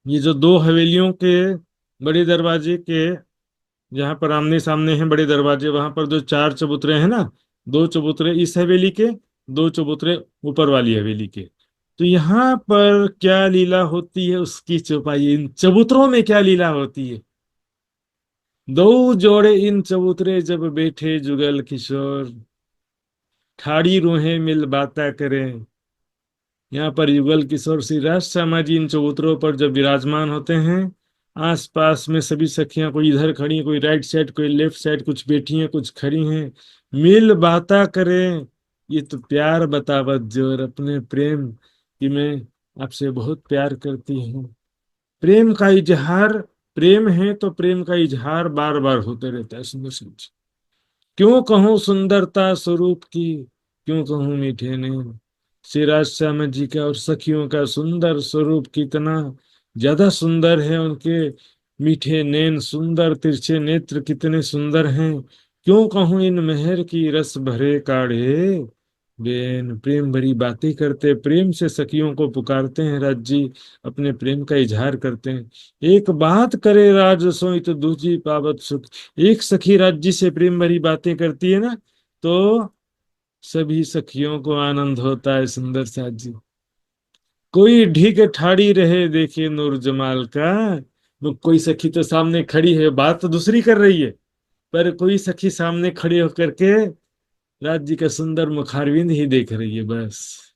ये जो 2 हवेलियों के बड़े दरवाजे के जहां पर आमने सामने हैं बड़े दरवाजे, वहां पर जो 4 चबूतरे हैं ना, 2 चबूतरे इस हवेली के, 2 चबूतरे ऊपर वाली हवेली के। तो यहाँ पर क्या लीला होती है उसकी चौपाई, इन चबूतरों में क्या लीला होती है? 2 जोड़े इन चबूतरे जब बैठे जुगल किशोर, ठाड़ी रूहें मिल बाता करें। यहाँ पर युगल किशोर श्री राज शर्मा जी इन चबूतरों पर जब विराजमान होते हैं, आसपास में सभी सखियां, कोई इधर खड़ी हैं, कोई राइट साइड, कोई लेफ्ट साइड, कुछ बैठी हैं, कुछ खड़ी हैं, मिल बाता करें। ये तो प्यार बतावत जोर, अपने प्रेम कि मैं आपसे बहुत प्यार करती हूँ। प्रेम का इजहार, प्रेम है तो प्रेम का इजहार बार बार होते रहता है। सुंदर सुंदर, क्यों कहूँ सुंदरता स्वरूप की, क्यों कहूँ मीठे नैन। श्री राज श्याम जी का और सखियों का सुंदर स्वरूप कितना ज्यादा सुंदर है, उनके मीठे नैन, सुंदर तिरछे नेत्र कितने सुंदर हैं। क्यों कहूँ इन मेहर की रस भरे काढ़े, बेन प्रेम भरी बातें करते, प्रेम से सखियों को पुकारते हैं। राज जी अपने प्रेम का इजहार करते हैं। एक बात करे राज सोई तो दूजी पावत सुख। एक सखी राज्य से प्रेम भरी बातें करती है ना, तो सभी सखियों को आनंद होता है। सुंदर साथ जी, कोई ढीक ठाड़ी रहे देखे नूर जमाल का। वो कोई सखी तो सामने खड़ी है, बात तो दूसरी कर रही है, पर कोई सखी सामने खड़ी होकर के राज जी का सुंदर मुखारविंद ही देख रही है। बस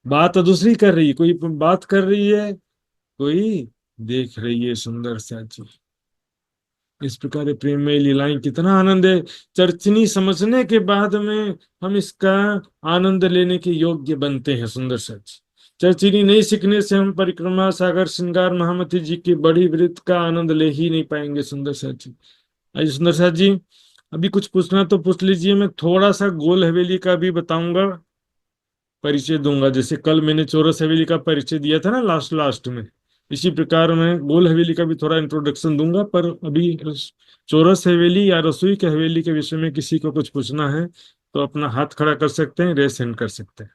बात तो दूसरी कर रही है, कोई बात कर रही है, कोई देख रही है। सुंदर साथ जी, इस प्रकार प्रेम में लीलाएं, कितना आनंद है। चर्चनी समझने के बाद में हम इसका आनंद लेने के योग्य बनते हैं। सुंदर सच, चर्चिनी नहीं सीखने से हम परिक्रमा सागर श्रृंगार महामती जी की बड़ी वृत्त का आनंद ले ही नहीं पाएंगे। सुंदर सच जी, आइए सुंदर साथ जी, अभी कुछ पूछना तो पूछ लीजिए, मैं थोड़ा सा गोल हवेली का भी बताऊंगा, परिचय दूंगा। जैसे कल मैंने चौरस हवेली का परिचय दिया था ना लास्ट लास्ट में, इसी प्रकार मैं गोल हवेली का भी थोड़ा इंट्रोडक्शन दूंगा। पर अभी चौरस हवेली या रसोई की हवेली के विषय में किसी को कुछ पूछना है तो अपना हाथ खड़ा कर सकते हैं, रेस हैंड कर सकते हैं।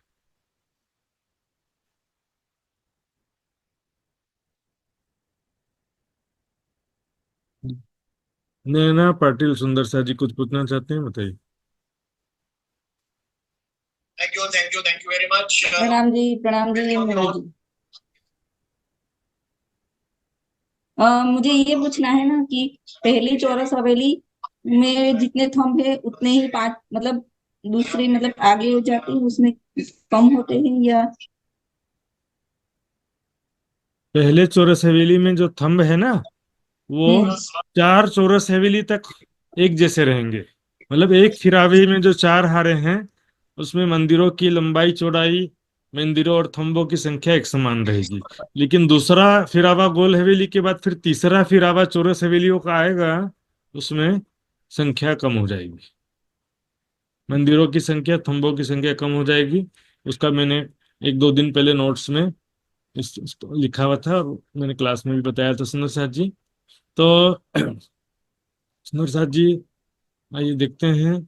नैना पाटिल सुंदर सा जी कुछ पूछना चाहते हैं, बताइए। Thank you very much. प्रणाम जी मनोज जी। मुझे ये पूछना है ना कि पहली चौरस हवेली में जितने थंब है उतने ही पांच, मतलब दूसरी मतलब आगे हो जाती है, उसमें कम होते हैं या? पहले चौरस हवेली में जो थंब है ना, वो हम्म। 4 चौरस हवेली तक एक जैसे रहेंगे। मतलब एक फिरावे में जो 4 हारे हैं, उसमें मंदिरों की लंबाई चौड़ाई, मंदिरों और थंबों की संख्या एक समान रहेगी। लेकिन दूसरा फिरावा गोल हवेली के बाद फिर तीसरा फिरावा चौरस हवेलियों का आएगा, उसमें संख्या कम हो जाएगी, मंदिरों की संख्या, थंबों की संख्या कम हो जाएगी। उसका मैंने 1-2 दिन पहले नोट्स में लिखा हुआ था, और मैंने क्लास में भी बताया था सुंदर साथ जी। तो सुंदर साथ जी, आइए देखते हैं।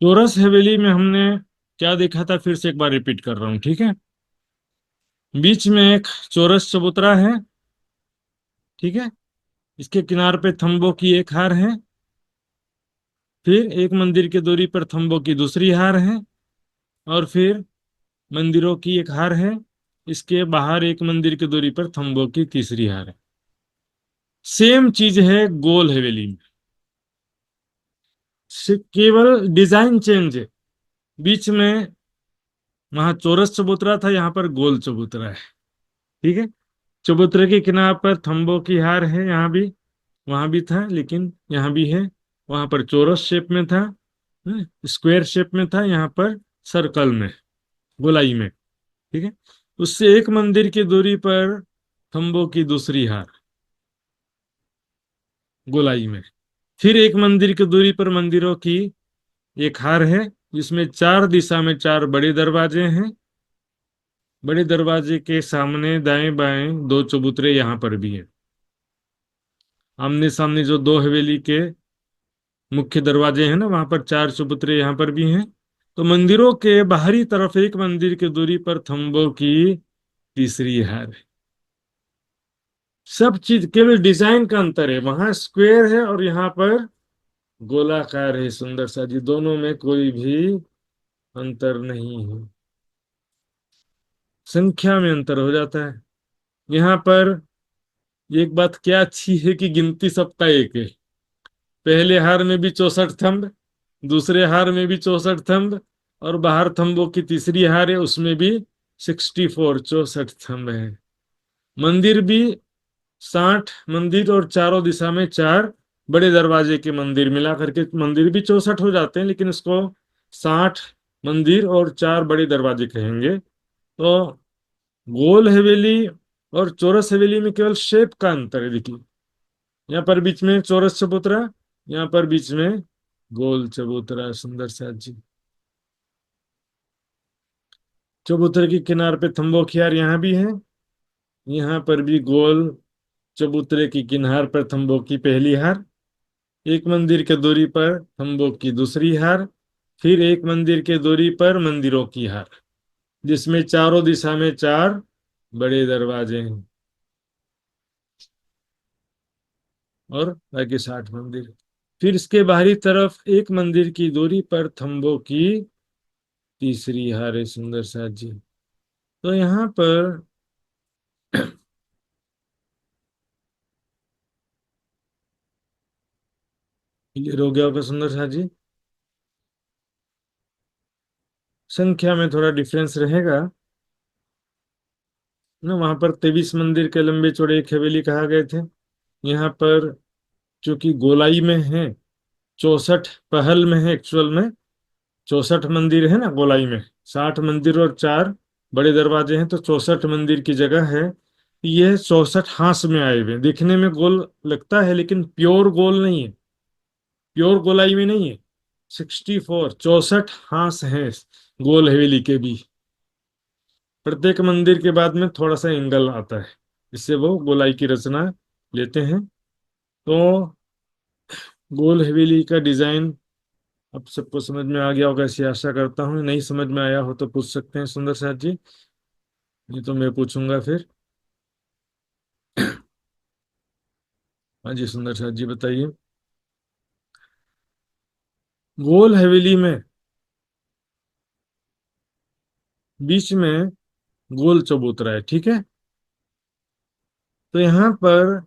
चौरस हवेली में हमने क्या देखा था, फिर से एक बार रिपीट कर रहा हूँ, ठीक है। बीच में एक चौरस चबूतरा है, ठीक है। इसके किनार पे थंबों की एक हार है, फिर एक मंदिर की दूरी पर थंबों की दूसरी हार है, और फिर मंदिरों की एक हार है। इसके बाहर एक मंदिर की दूरी पर थंबों की तीसरी हार है। सेम चीज है गोल हवेली में, केवल डिजाइन चेंज है। बीच में वहां चौरस चबूतरा था, यहाँ पर गोल चबूतरा है, ठीक है। चबूतरे के किनारे पर थंबों की हार है, यहाँ भी, वहां भी था, लेकिन यहाँ भी है। वहां पर चौरस शेप में था, स्क्वायर शेप में था, यहाँ पर सर्कल में, गोलाई में, ठीक है। उससे एक मंदिर की दूरी पर थंबों की दूसरी हार, गोलाई में। फिर एक मंदिर की दूरी पर मंदिरों की एक हार है, जिसमें 4 दिशा में 4 बड़े दरवाजे हैं। बड़े दरवाजे के सामने दाएं बाएं 2 चबूतरे यहाँ पर भी हैं। आमने सामने जो 2 हवेली के मुख्य दरवाजे हैं ना, वहां पर 4 चबूतरे यहाँ पर भी हैं। तो मंदिरों के बाहरी तरफ एक मंदिर की दूरी पर थंबों की तीसरी हार है। सब चीज केवल डिजाइन का अंतर है, वहां स्क्वायर है और यहाँ पर गोलाकार है। सुंदर सा जी, दोनों में कोई भी अंतर नहीं है, संख्या में अंतर हो जाता है। यहाँ पर एक बात क्या अच्छी है कि गिनती सबका एक है। पहले हार में भी 64 थंब, दूसरे हार में भी 64 थंब, और बाहर थंबों की तीसरी हार है, उसमें भी 64, 64 थंब है। मंदिर भी 60 मंदिर, और चारों दिशा में 4 बड़े दरवाजे के मंदिर मिला करके मंदिर भी 64 हो जाते हैं, लेकिन इसको 60 मंदिर और 4 बड़े दरवाजे कहेंगे। तो गोल हवेली और चौरस हवेली में केवल शेप का अंतर है, देखिए। यहाँ पर बीच में चौरस चबूतरा, यहाँ पर बीच में गोल चबूतरा। सुंदर सा जी, चबूतरे के किनार पे थंबो खियार यहाँ भी है, यहाँ पर भी गोल चबूतरे की किनार पर थंबों की पहली हार, एक मंदिर के दूरी पर थंबों की दूसरी हार, फिर एक मंदिर के दूरी पर मंदिरों की हार, जिसमें चारों दिशा में 4 बड़े दरवाजे हैं, और बाकी 60 मंदिर। फिर इसके बाहरी तरफ एक मंदिर की दूरी पर थंबों की तीसरी हार है। सुंदर साथ जी, तो यहाँ पर क्लियर हो गया होगा सुंदर साथ जी। संख्या में थोड़ा डिफरेंस रहेगा ना, वहां पर 23 मंदिर के लंबे चौड़े एक हवेली कहा गए थे। यहाँ पर चूंकि गोलाई में है, 64 पहल में है, एक्चुअल में 64 मंदिर है ना गोलाई में। 60 मंदिर और 4 बड़े दरवाजे हैं, तो 64 मंदिर की जगह है। ये 64 हांस में आए हुए हैं। दिखने में गोल लगता है लेकिन प्योर गोल नहीं है, प्योर गोलाई में नहीं है। 64 हांस हैं गोल हवेली के भी। प्रत्येक मंदिर के बाद में थोड़ा सा एंगल आता है, इससे वो गोलाई की रचना लेते हैं। तो गोल हवेली का डिजाइन अब सबको समझ में आ गया होगा, ऐसी आशा करता हूँ। नहीं समझ में आया हो तो पूछ सकते हैं सुंदर साथ जी, नहीं तो मैं पूछूंगा फिर। हाँ जी सुंदर साथ जी बताइए। गोल हवेली में बीच में गोल चबूतरा है, ठीक है। तो यहाँ पर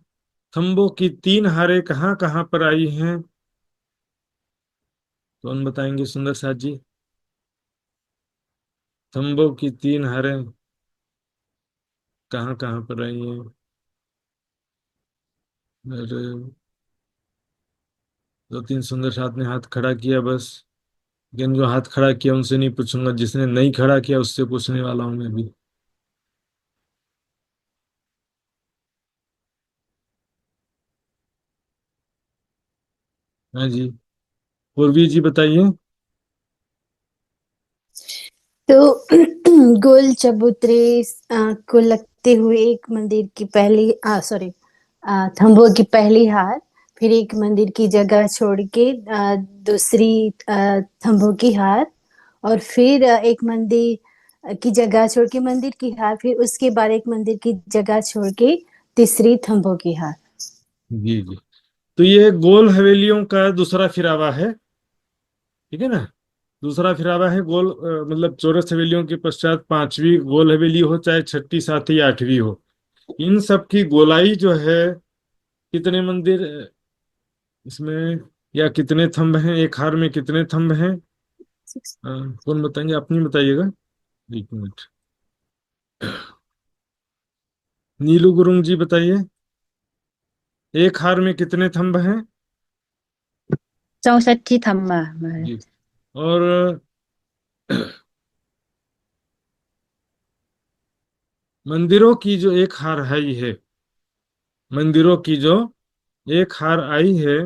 खम्भों की 3 हारें कहाँ कहाँ पर आई हैं, कौन बताएंगे सुंदर साथ जी। खम्भों की 3 हारें कहाँ कहाँ पर आई हैं। अरे 2-3 सुंदर साथ ने हाथ खड़ा किया बस, लेकिन जो हाथ खड़ा किया उनसे नहीं पूछूंगा, जिसने नहीं खड़ा किया उससे पूछने वाला हूं मैं भी। हाँ जी पूर्वी जी बताइए। तो गोल चबूतरे को लगते हुए एक मंदिर की पहली सॉरी थंबों की पहली हार, फिर एक मंदिर की जगह छोड़ के दूसरी थंबों की हार, और फिर एक मंदिर की जगह छोड़ के मंदिर की हार, फिर उसके बाद एक मंदिर की जगह छोड़ के तीसरी थंबों की हार। जी जी, तो ये गोल हवेलियों का दूसरा फिरावा है, ठीक है ना। दूसरा फिरावा है गोल मतलब चौरस हवेलियों के पश्चात 5वीं गोल हवेली हो, चाहे छठी, सातवीं, 8वीं हो। इन सब की गोलाई जो है, कितने मंदिर इसमें, या कितने थंब हैं, एक हार में कितने थंब हैं, कौन बताएंगे, अपनी बताइएगा। एक मिनट, नीलू गुरुंग जी बताइए, एक हार में कितने थंब हैं। 64 थम्बा महाराज। जी, और मंदिरों की जो एक हार आई है, मंदिरों की जो एक हार आई है,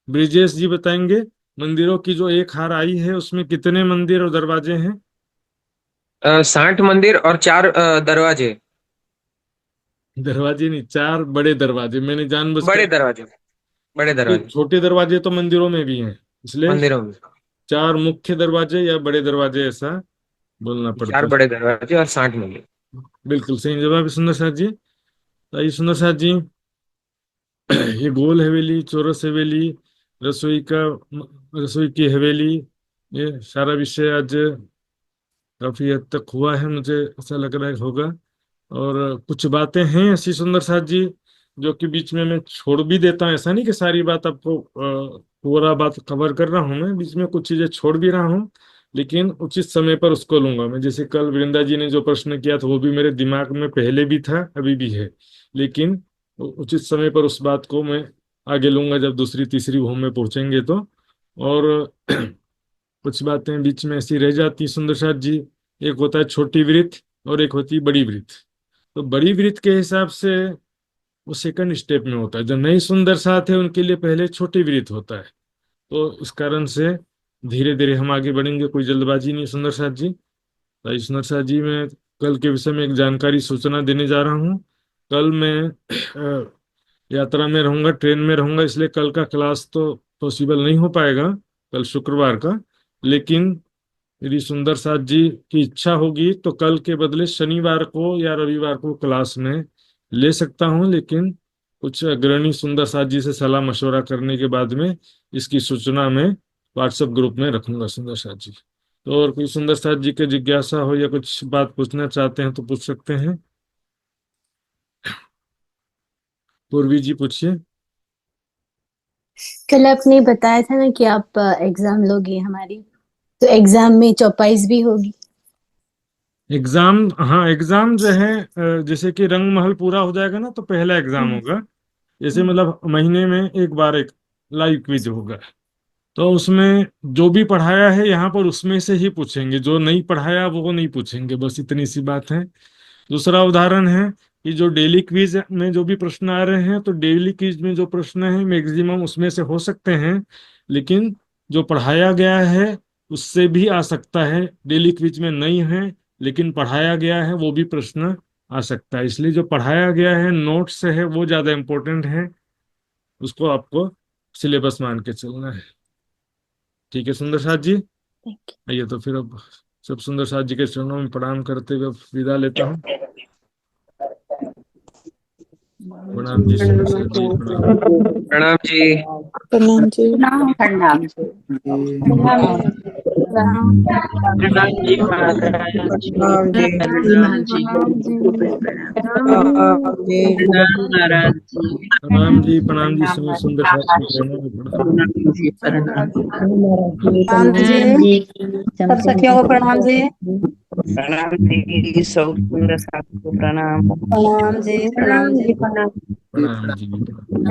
ब्रिजेश जी बताएंगे। मंदिरों की जो एक हार आई है उसमें कितने मंदिर और दरवाजे हैं। 60 मंदिर और 4 दरवाजे। दरवाजे नहीं, 4 बड़े दरवाजे, मैंने जानबूझकर, बड़े दरवाजे, बड़े क्योंकि दरवाजे छोटे दरवाजे तो मंदिरों में भी हैं, इसलिए मंदिरों में। 4 मुख्य दरवाजे या बड़े दरवाजे ऐसा बोलना 4 पड़ता है। बड़े दरवाजे और 60 मंदिर। बिल्कुल सही जवाब है सुंदर साथ जी। तो आइए सुंदर साथ जी, ये गोल हवेली, चौरस हवेली, रसोई का रसोई की हवेली, ये सारा विषय आज काफी हद तक हुआ है, मुझे ऐसा लग रहा है होगा। और कुछ बातें हैं ऐसी सुंदर साथ जी जो कि बीच में मैं छोड़ भी देता हूँ। ऐसा नहीं कि सारी बात आपको पूरा बात कवर कर रहा हूँ, मैं बीच में कुछ चीजें छोड़ भी रहा हूँ, लेकिन उचित समय पर उसको लूंगा मैं। जैसे कल वृंदा जी ने जो प्रश्न किया था वो भी मेरे दिमाग में पहले भी था, अभी भी है, लेकिन उचित समय पर उस बात को मैं आगे लूंगा जब दूसरी तीसरी भूमि में पहुंचेंगे तो। और कुछ बातें बीच में ऐसी रह जाती सुंदर साथ जी। एक होता है छोटी वृत्त और एक होती है बड़ी वृत्त। तो बड़ी वृत्त के हिसाब से वो सेकंड स्टेप में होता है, जो नई सुंदर साथ है उनके लिए पहले छोटी वृत्त होता है। तो इस कारण से धीरे धीरे हम आगे बढ़ेंगे, कोई जल्दबाजी नहीं सुंदर साथ जी। भाई सुंदर साथ जी, मैं कल के विषय में एक जानकारी सूचना देने जा रहा हूँ। कल मैं यात्रा में रहूंगा, ट्रेन में रहूंगा, इसलिए कल का क्लास तो पॉसिबल नहीं हो पाएगा, कल शुक्रवार का। लेकिन यदि सुंदर साथ जी की इच्छा होगी तो कल के बदले शनिवार को या रविवार को क्लास में ले सकता हूं, लेकिन कुछ अग्रणी सुंदर साथ जी से सलाह मशवरा करने के बाद में इसकी सूचना मैं व्हाट्सएप ग्रुप में रखूंगा सुंदर साथ जी। तो और कोई सुंदर साथ जी के जिज्ञासा हो या कुछ बात पूछना चाहते हैं तो पूछ सकते हैं। पूर्वी जी पूछिए। कल आपने बताया था ना कि आप एग्जाम लोगे हमारी, तो एग्जाम में चौपाइस भी होगी। एग्जाम, हाँ एग्जाम जो है जैसे कि रंग महल पूरा हो जाएगा ना तो पहला एग्जाम हम्म, होगा। जैसे मतलब महीने में एक बार एक लाइव क्विज होगा। तो उसमें जो भी पढ़ाया है यहाँ पर उसमें से ही पूछेंगे, जो नहीं पढ़ाया वो नहीं पूछेंगे, बस इतनी सी बात है। दूसरा उदाहरण है कि जो डेली क्विज में जो भी प्रश्न आ रहे हैं, तो डेली क्विज में जो प्रश्न है मैक्सिमम उसमें से हो सकते हैं, लेकिन जो पढ़ाया गया है उससे भी आ सकता है। डेली क्विज में नहीं है लेकिन पढ़ाया गया है, वो भी प्रश्न आ सकता है। इसलिए जो पढ़ाया गया है नोट से है वो ज्यादा इम्पोर्टेंट है, उसको आपको सिलेबस मान के चलना है। ठीक है सुंदर साथ जी, आइए तो फिर अब सब सुंदर साथ जी के चरणों में प्रणाम करते हुए अब विदा लेता हूँ। प्रणाम जी सुंदर साथ जी, प्रणाम। प्रणाम जी। प्रणाम जी। प्रणाम प्रणाम जी। प्रणाम प्रणाम प्रणाम जी महाराज जी। प्रणाम जी। प्रणाम जी। प्रणाम महाराज जी। प्रणाम जी सभी सुंदर साथ जी, प्रणाम प्रणाम। प्रणाम जी, सब सखियों को प्रणाम जी। प्रणाम जी, सब सुंदर साथ को प्रणाम। प्रणाम जी, प्रणाम जी। प्रणाम जी प्रणाम।